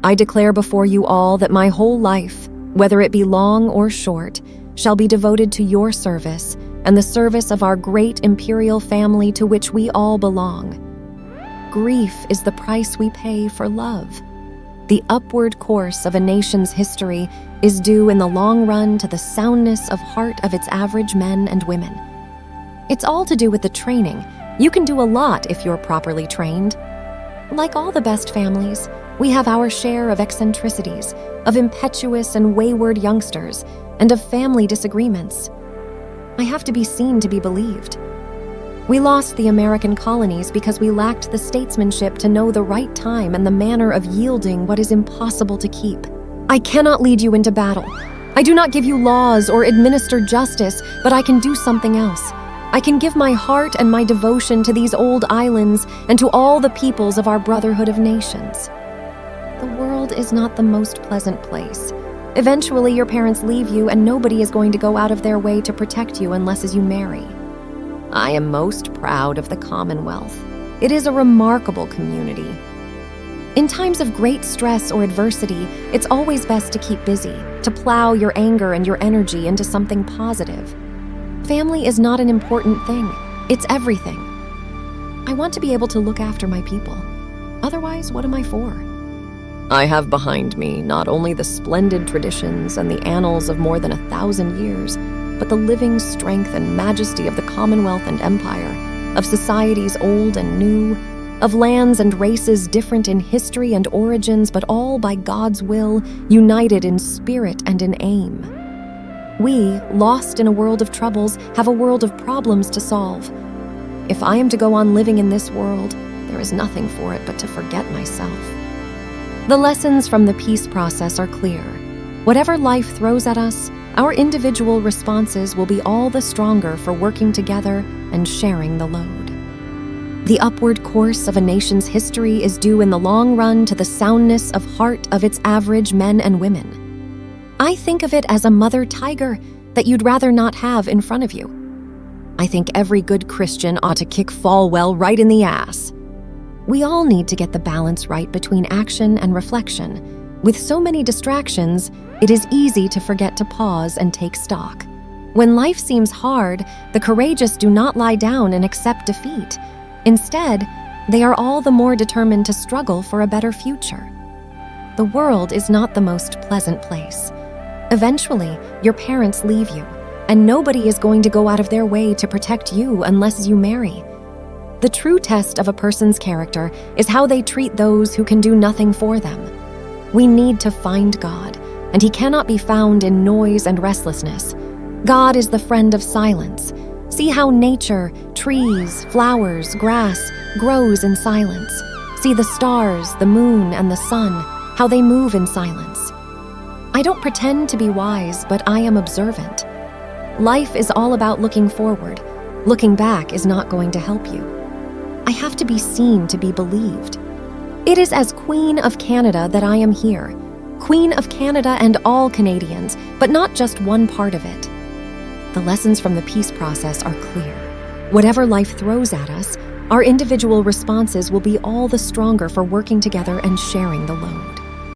I declare before you all that my whole life, whether it be long or short, shall be devoted to your service and the service of our great imperial family to which we all belong. Grief is the price we pay for love. The upward course of a nation's history is due in the long run to the soundness of heart of its average men and women. It's all to do with the training. You can do a lot if you're properly trained. Like all the best families, we have our share of eccentricities, of impetuous and wayward youngsters, and of family disagreements. I have to be seen to be believed. We lost the American colonies because we lacked the statesmanship to know the right time and the manner of yielding what is impossible to keep. I cannot lead you into battle. I do not give you laws or administer justice, but I can do something else. I can give my heart and my devotion to these old islands and to all the peoples of our brotherhood of nations. The world is not the most pleasant place. Eventually, your parents leave you, and nobody is going to go out of their way to protect you unless as you marry. I am most proud of the Commonwealth. It is a remarkable community. In times of great stress or adversity, it's always best to keep busy, to plow your anger and your energy into something positive. Family is not an important thing. It's everything. I want to be able to look after my people. Otherwise, what am I for? I have behind me not only the splendid traditions and the annals of more than 1,000 years, but the living strength and majesty of the Commonwealth and Empire, of societies old and new, of lands and races different in history and origins, but all by God's will, united in spirit and in aim. We, lost in a world of troubles, have a world of problems to solve. If I am to go on living in this world, there is nothing for it but to forget myself. The lessons from the peace process are clear. Whatever life throws at us, our individual responses will be all the stronger for working together and sharing the load. The upward course of a nation's history is due in the long run to the soundness of heart of its average men and women. I think of it as a mother tiger that you'd rather not have in front of you. I think every good Christian ought to kick Falwell right in the ass. We all need to get the balance right between action and reflection. With so many distractions, it is easy to forget to pause and take stock. When life seems hard, the courageous do not lie down and accept defeat. Instead, they are all the more determined to struggle for a better future. The world is not the most pleasant place. Eventually, your parents leave you, and nobody is going to go out of their way to protect you unless you marry. The true test of a person's character is how they treat those who can do nothing for them. We need to find God, and He cannot be found in noise and restlessness. God is the friend of silence. See how nature, trees, flowers, grass, grows in silence. See the stars, the moon, and the sun, how they move in silence. I don't pretend to be wise, but I am observant. Life is all about looking forward. Looking back is not going to help you. I have to be seen to be believed. It is as Queen of Canada that I am here. Queen of Canada and all Canadians, but not just one part of it. The lessons from the peace process are clear. Whatever life throws at us, our individual responses will be all the stronger for working together and sharing the load.